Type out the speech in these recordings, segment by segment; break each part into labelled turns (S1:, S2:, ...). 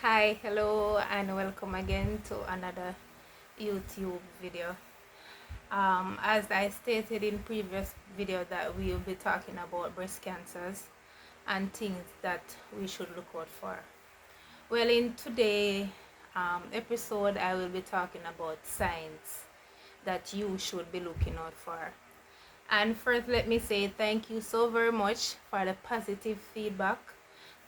S1: Hi, hello, and welcome again to another YouTube video. As I stated in previous video that we will be talking about breast cancers and things that we should look out for. Well, in today episode, I will be talking about signs that you should be looking out for. And first, let me say thank you so very much for the positive feedback.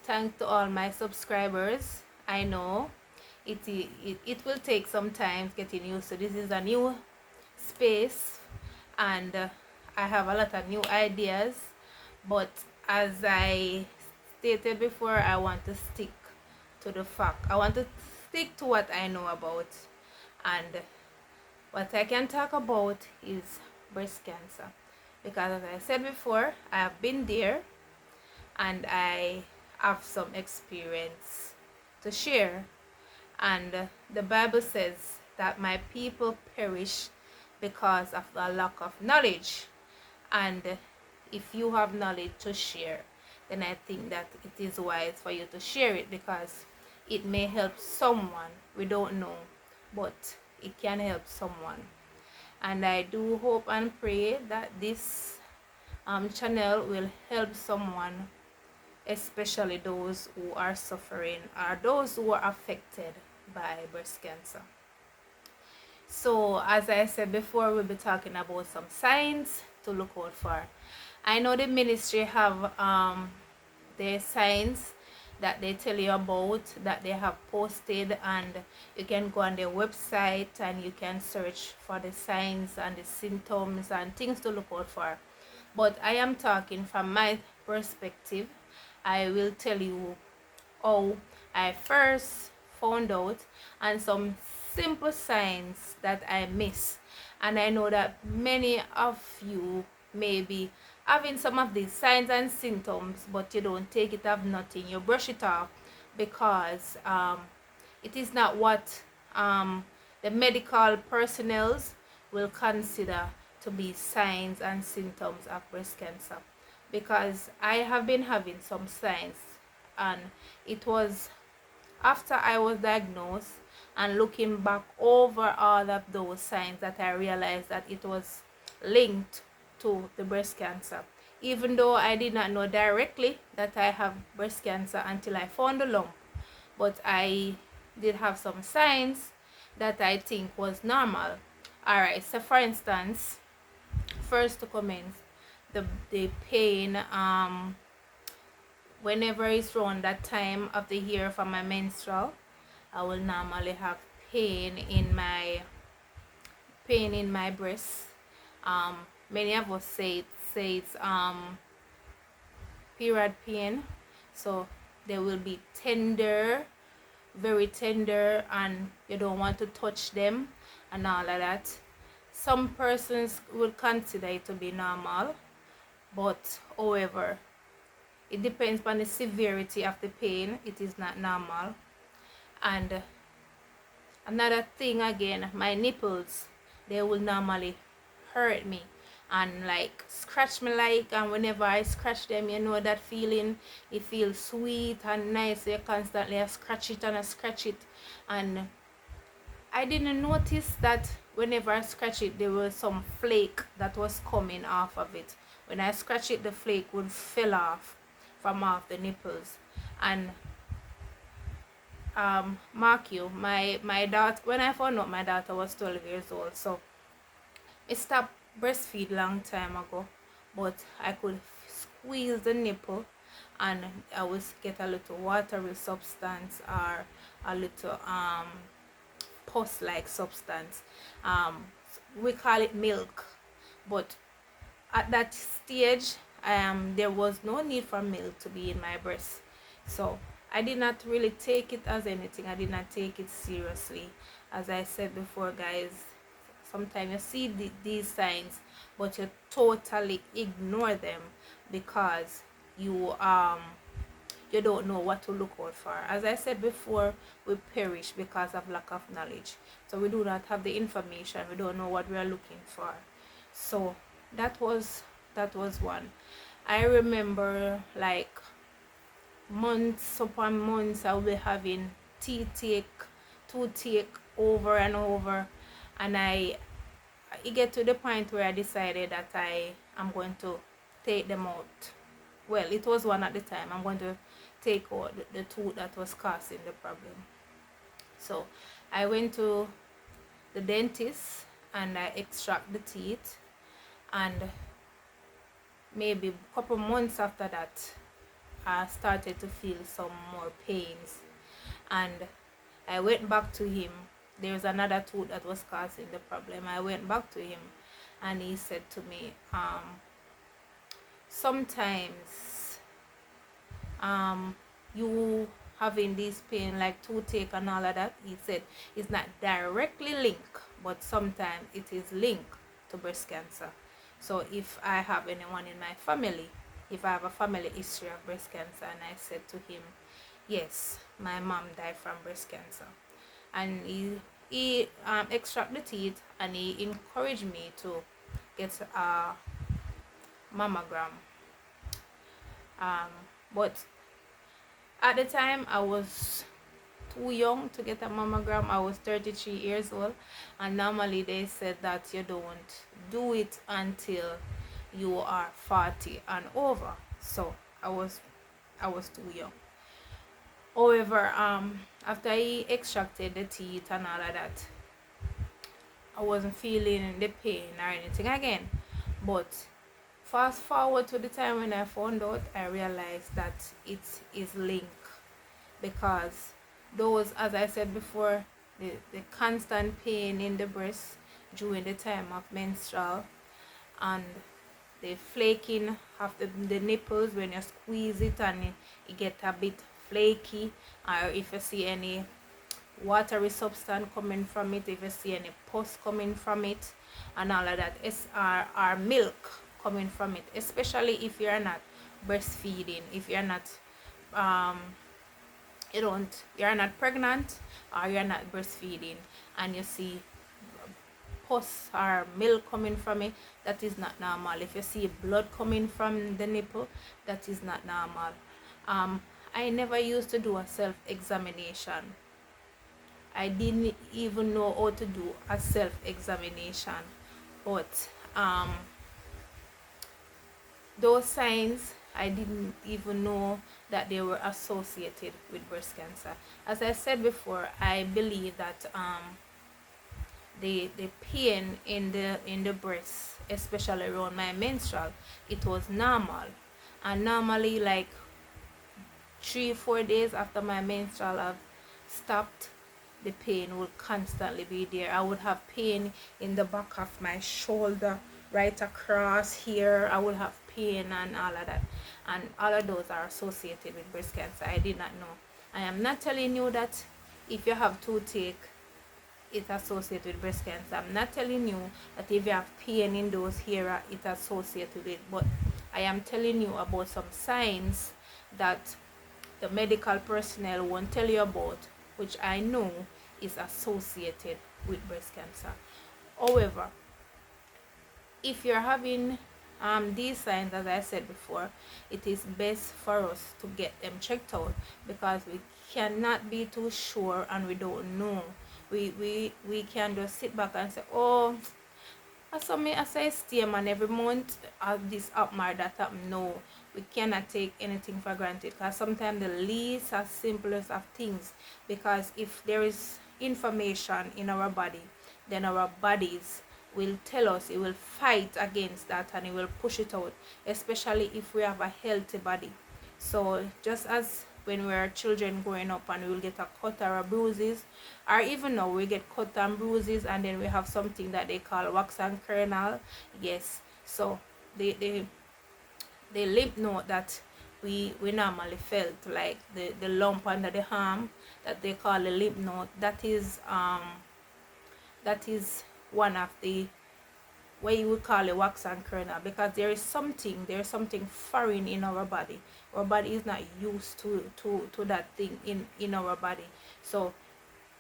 S1: Thanks to all my subscribers. I know it will take some time getting used to this. Is a new space, and I have a lot of new ideas, but as I stated before, I want to stick to the fact. I want to stick to what I know about, and what I can talk about is breast cancer, because as I said before, I have been there and I have some experience to share. And the Bible says that my people perish because of the lack of knowledge. And if you have knowledge to share, then I think that it is wise for you to share it, because it may help someone. We don't know, but it can help someone. And I do hope and pray that this channel will help someone, especially those who are suffering or those who are affected by breast cancer. So as I said before, we'll be talking about some signs to look out for. I know the ministry have their signs that they tell you about, that they have posted, and you can go on their website and you can search for the signs and the symptoms and things to look out for. But I am talking from my perspective. I will tell you how I first found out and some simple signs that I miss. And I know that many of you may be having some of these signs and symptoms, but you don't take it as nothing. You brush it off because it is not what the medical personnel will consider to be signs and symptoms of breast cancer. Because I have been having some signs, and it was after I was diagnosed and looking back over all of those signs that I realized that it was linked to the breast cancer, even though I did not know directly that I have breast cancer until I found the lump. But I did have some signs that I think was normal. Alright, so for instance, first to commence, the pain whenever it's around that time of the year for my menstrual, I will normally have pain in my breast. Many of us say it's period pain, so they will be tender, very tender, and you don't want to touch them and all of that. Some persons would consider it to be normal, but however, it depends on the severity of the pain. It is not normal. And another thing again, my nipples, they will normally hurt me and like scratch me, like, and whenever I scratch them, you know that feeling. It feels sweet and nice. You constantly scratch it and I scratch it, and I didn't notice that whenever I scratch it, there was some flake that was coming off of it. When I scratch it, the flake would fall off from off the nipples. And mark you, my daughter, when I found out my daughter was 12 years old, so I stopped breastfeed long time ago, but I could squeeze the nipple and I would get a little watery substance or a little pus like substance. We call it milk, but at that stage there was no need for milk to be in my breast, so I did not really take it as anything. I did not take it seriously. As I said before, guys, sometimes you see these signs but you totally ignore them because you don't know what to look out for. As I said before, we perish because of lack of knowledge. So we do not have the information. We don't know what we are looking for. So that was one. I remember like months upon months I will be having toothache over and over, and it get to the point where I decided that I am going to take them out. Well, it was one at the time. I'm going to take out the tooth that was causing the problem. So I went to the dentist and I extract the teeth, and maybe a couple months after that I started to feel some more pains, and I went back to him. There's another tooth that was causing the problem. I went back to him and he said to me, sometimes you having this pain like toothache and all of that, he said it's not directly linked, but sometimes it is linked to breast cancer. So if I have anyone in my family, if I have a family history of breast cancer, and I said to him, yes, my mom died from breast cancer, and he extract the teeth and he encouraged me to get a mammogram. But at the time I was too young to get a mammogram. I was 33 years old, and normally they said that you don't do it until you are 40 and over. So I was too young. However, after he extracted the teeth and all of that, I wasn't feeling the pain or anything again. But fast forward to the time when I found out, I realized that it is linked, because those, as I said before, the constant pain in the breast during the time of menstrual, and the flaking of the nipples when you squeeze it and it get a bit flaky, or if you see any watery substance coming from it, if you see any pus coming from it and all of that, it's our milk coming from it, especially if you're not breastfeeding, if you're not you're not pregnant or you're not breastfeeding, and you see pus or milk coming from it, that is not normal. If you see blood coming from the nipple, that is not normal. I never used to do a self-examination. I didn't even know how to do a self-examination, but those signs, I didn't even know that they were associated with breast cancer. As I said before, I believe that the pain in the breast, especially around my menstrual, it was normal. And normally, like 3-4 days after my menstrual have stopped, the pain will constantly be there. I would have pain in the back of my shoulder, right across here. I would have pain and all of that, and all of those are associated with breast cancer. I did not know. I am not telling you that if you have toothache, it's associated with breast cancer. I'm not telling you that if you have pain in those here, it's associated with it, but I am telling you about some signs that the medical personnel won't tell you about, which I know is associated with breast cancer. However, if you're having these signs, as I said before, it is best for us to get them checked out, because we cannot be too sure and we don't know. We can just sit back and say, oh, I say stay man every month this up my that up. No, we cannot take anything for granted, because sometimes the least as simplest of things, because if there is information in our body, then our bodies will tell us, it will fight against that and it will push it out, especially if we have a healthy body. So just as when we are children growing up and we will get a cut or a bruises, or even now we get cut and bruises, and then we have something that they call wax and kernel. Yes, so the lymph node that we normally felt, like the lump under the arm that they call the lymph node, that is one of the what you would call a wax and kernel, because there's something foreign in our body. Our body is not used to that thing in our body, so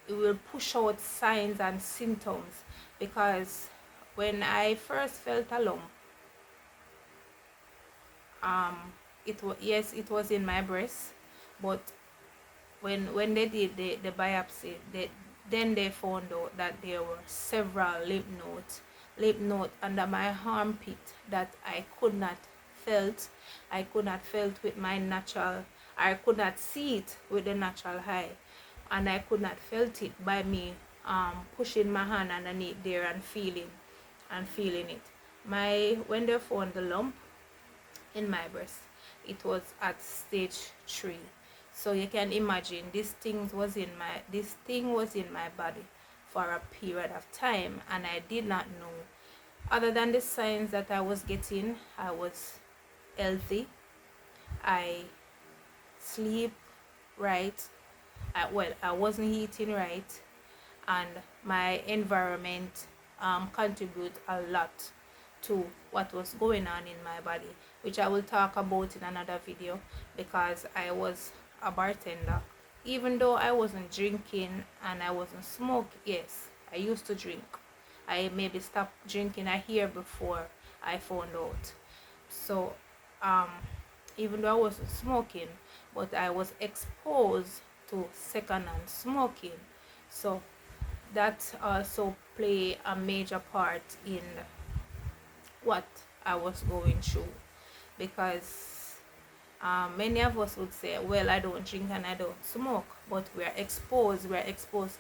S1: it will push out signs and symptoms. Because when I first felt a lump, it was in my breast, but when they did the biopsy, then they found out that there were several lymph nodes under my armpit that I could not felt. I could not felt with my natural, I could not see it with the natural eye, and I could not felt it by me pushing my hand underneath there and feeling it. When they found the lump in my breast, it was at stage 3. So you can imagine this thing was in my body for a period of time, and I did not know. Other than the signs that I was getting, I was healthy, I sleep right, I wasn't eating right, and my environment contribute a lot to what was going on in my body, which I will talk about in another video, because I was a bartender. Even though I wasn't drinking and I wasn't smoking, yes, I used to drink. I maybe stopped drinking a year before I found out. So even though I wasn't smoking, but I was exposed to secondhand smoking. So that also play a major part in what I was going through, because many of us would say, well, I don't drink and I don't smoke, but we're exposed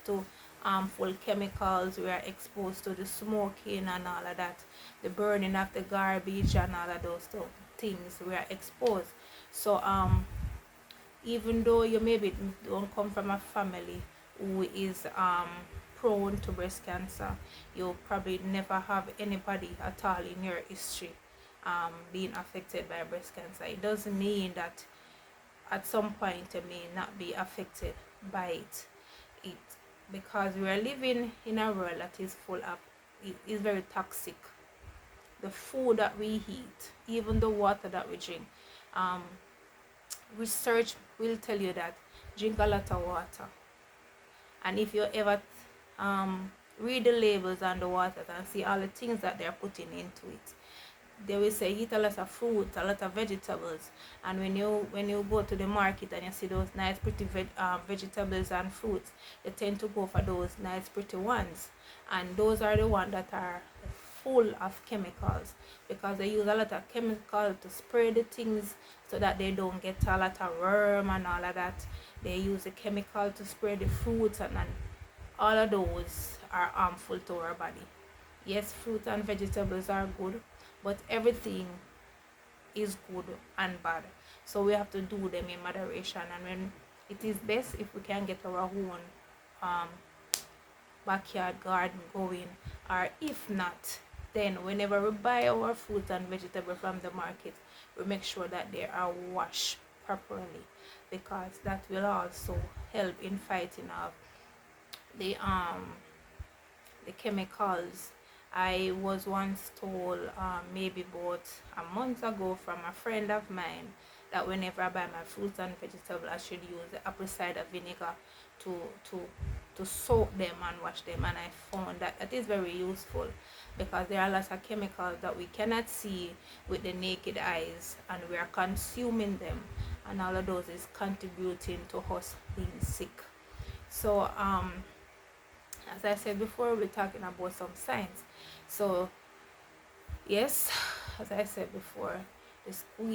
S1: to harmful chemicals, we are exposed to the smoking and all of that, the burning of the garbage and all of those things, we are exposed. So even though you maybe don't come from a family who is prone to breast cancer, you probably never have anybody at all in your history being affected by breast cancer. It doesn't mean that at some point you may not be affected by it because we are living in a world that is full of, it is very toxic. The food that we eat, even the water that we drink, research will tell you that drink a lot of water. And if you ever read the labels on the water and see all the things that they're putting into it, they will say eat a lot of fruit, a lot of vegetables. And when you go to the market and you see those nice pretty vegetables and fruits, you tend to go for those nice pretty ones, and those are the ones that are full of chemicals, because they use a lot of chemical to spray the things so that they don't get a lot of worm and all of that. They use the chemical to spray the fruits, and all of those are harmful to our body. Yes, fruit and vegetables are good, but everything is good and bad, so we have to do them in moderation. And when it is best if we can get our own backyard garden going, or if not, then whenever we buy our fruit and vegetable from the market, we make sure that they are washed properly, because that will also help in fighting off the chemicals. I was once told maybe about a month ago from a friend of mine that whenever I buy my fruits and vegetables, I should use the apple cider vinegar to soak them and wash them. And I found that that is very useful, because there are lots of chemicals that we cannot see with the naked eyes, and we are consuming them, and all of those is contributing to us being sick. So as I said before, we're talking about some signs. So yes, as I said before, if you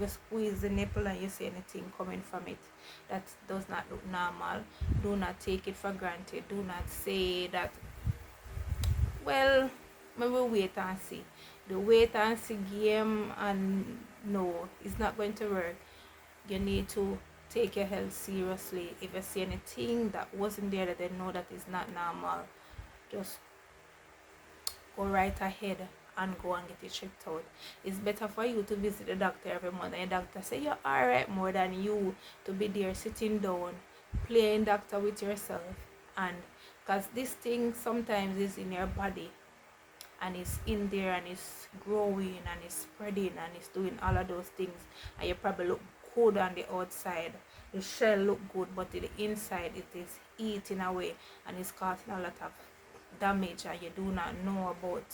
S1: squeeze the nipple and you see anything coming from it that does not look normal, do not take it for granted. Do not say that, well, maybe wait and see. The wait and see game, and no, it's not going to work. You need to take your health seriously. If you see anything that wasn't there that they know that is not normal, just go right ahead and go and get it checked out. It's better for you to visit the doctor every month and the doctor say you're alright, more than you to be there sitting down playing doctor with yourself. And because this thing sometimes is in your body, and it's in there, and it's growing, and it's spreading, and it's doing all of those things, and you probably look good on the outside, the shell look good, but the inside it is eating away and it's causing a lot of damage, and you do not know about.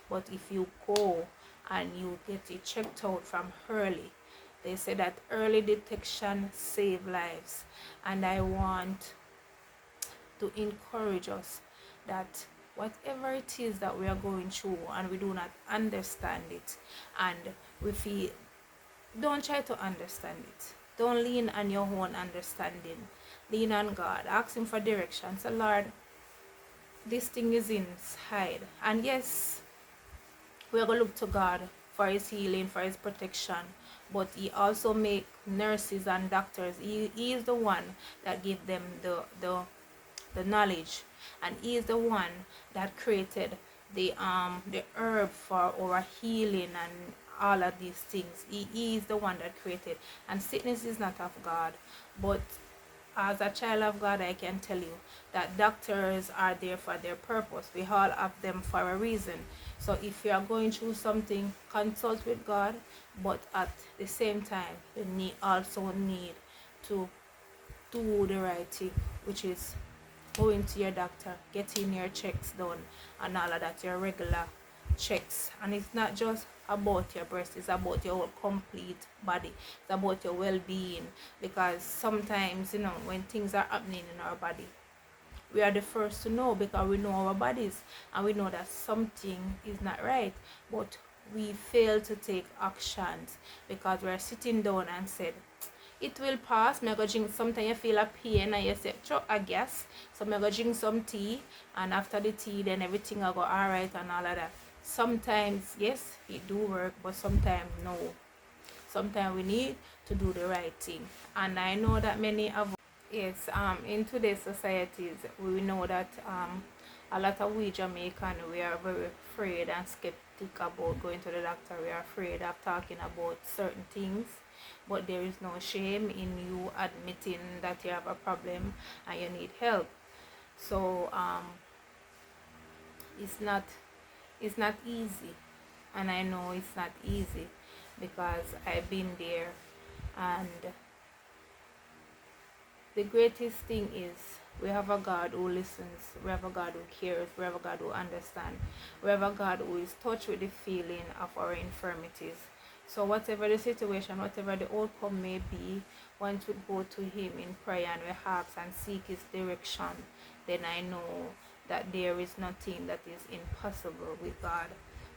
S1: But if you go and you get it checked out from early, They say that early detection saves lives. And I want to encourage us that whatever it is that we are going through and we do not understand it, and we feel, don't try to understand it. Don't lean on your own understanding. Lean on God. Ask Him for direction. So, Lord, this thing is inside. And yes, we are going to look to God for His healing, for His protection. But He also make nurses and doctors. He is the one that give them the knowledge, and He is the one that created the herb for our healing and all of these things. He is the one that created, and sickness is not of God. But as a child of God, I can tell you that doctors are there for their purpose. We all have them for a reason. So if you are going through something, consult with God, but at the same time, you also need to do the right thing, which is going to your doctor, getting your checks done, and all of that, your regular checks. And it's not just about your breast, it's about your whole complete body. It's about your well-being, because sometimes, when things are happening in our body, we are the first to know, because we know our bodies and we know that something is not right, but we fail to take actions because we're sitting down and said, it will pass. Me go drink. Sometimes you feel a pain and you say, I guess. So me go drink some tea, and after the tea, then everything will go alright and all of that. Sometimes, yes, it do work, but sometimes no. Sometimes we need to do the right thing. And I know that many of, yes, in today's societies, we know that a lot of we Jamaican, we are very afraid and skeptic about going to the doctor. We are afraid of talking about certain things, but there is no shame in you admitting that you have a problem and you need help. So it's not easy, and I know it's not easy because I've been there. And the greatest thing is, we have a God who listens, we have a God who cares, we have a God who understands, we have a God who is touched with the feeling of our infirmities. So whatever the situation, whatever the outcome may be, once we go to Him in prayer and we ask and seek His direction, then I know that there is nothing that is impossible with God.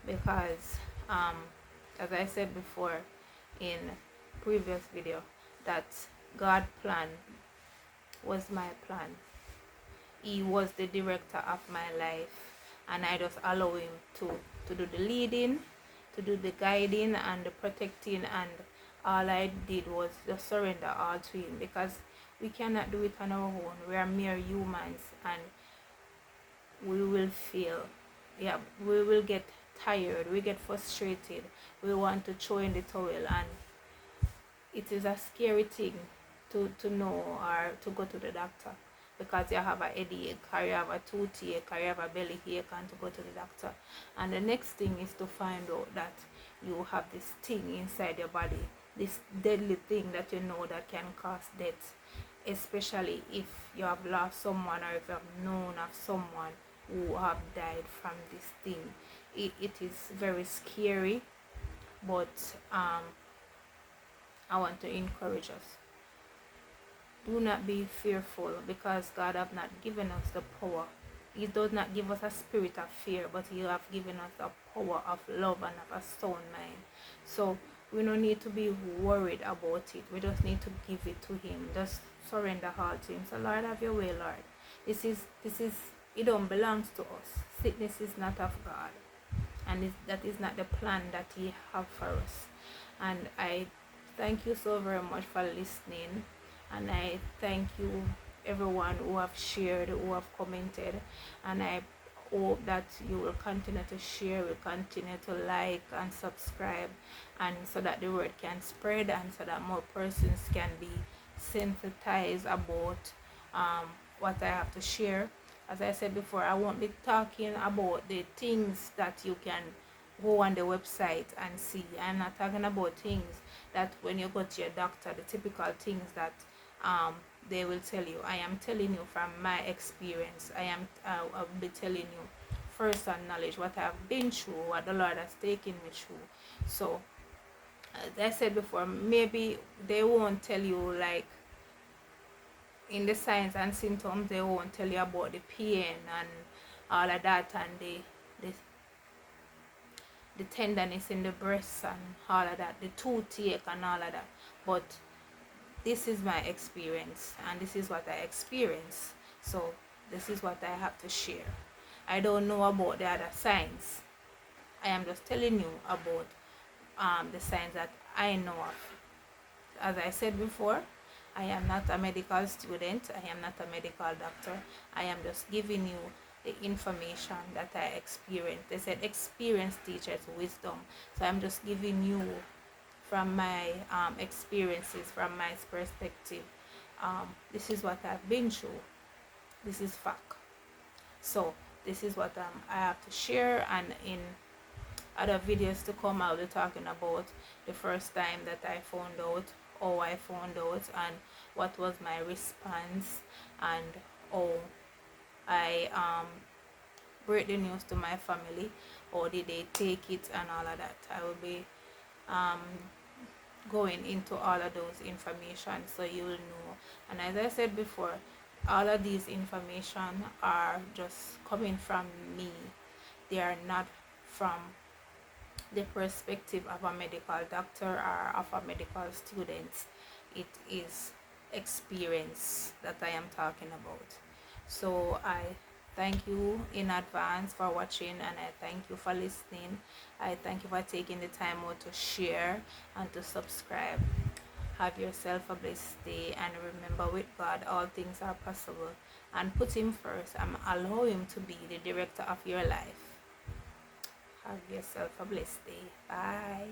S1: Because as I said before in previous video, that God plan was my plan. He was the director of my life, and I just allow Him to do the leading, to do the guiding and the protecting, and all I did was just surrender all to Him, because we cannot do it on our own. We are mere humans, and we will fail. Yeah, we will get tired, we get frustrated, we want to throw in the towel, and it is a scary thing to know or to go to the doctor because you have a headache, or you have a toothache, or you have a belly ache, and to go to the doctor. And the next thing is to find out that you have this thing inside your body, this deadly thing that you know that can cause death, especially if you have lost someone or if you have known of someone who have died from this thing. It is very scary, but I want to encourage us. Do not be fearful, because God have not given us the power. He does not give us a spirit of fear, but He have given us the power of love and of a sound mind. So we don't need to be worried about it. We just need to give it to Him. Just surrender all to Him. So Lord, have your way, Lord. This is it don't belongs to us. Sickness is not of God, and that is not the plan that He have for us. And I thank you so very much for listening. And I thank you everyone who have shared, who have commented, and I hope that you will continue to share, will continue to like and subscribe, and so that the word can spread, and so that more persons can be sensitized about what I have to share. As I said before, I won't be talking about the things that you can go on the website and see. I'm not talking about things that when you go to your doctor, the typical things that they will tell you. I am telling you from my experience. I'll be telling you first-hand knowledge, what I've been through, what the Lord has taken me through. So As I said before, maybe they won't tell you, like in the signs and symptoms, they won't tell you about the pain and all of that, and the, the tenderness in the breasts and all of that, the toothache and all of that. But this is my experience, and this is what I experience. So this is what I have to share. I don't know about the other signs. I am just telling you about the signs that I know of. As I said before, I am not a medical student. I am not a medical doctor. I am just giving you the information that I experienced. They said experience teaches wisdom. So I'm just giving you from my experiences, from my perspective. This is what I've been through. This is fact. So this is what I have to share, and in other videos to come, I'll be talking about the first time that I found out, how I found out, and what was my response, and how I break the news to my family, or did they take it, and all of that. I will be going into all of those information, so you'll know. And as I said before, all of these information are just coming from me. They are not from the perspective of a medical doctor or of a medical student. It is experience that I am talking about. So I thank you in advance for watching, and I thank you for listening. I thank you for taking the time out to share and to subscribe. Have yourself a blessed day, and remember, with God all things are possible, and put him first and allow him to be the director of your life. Have yourself a blessed day. Bye.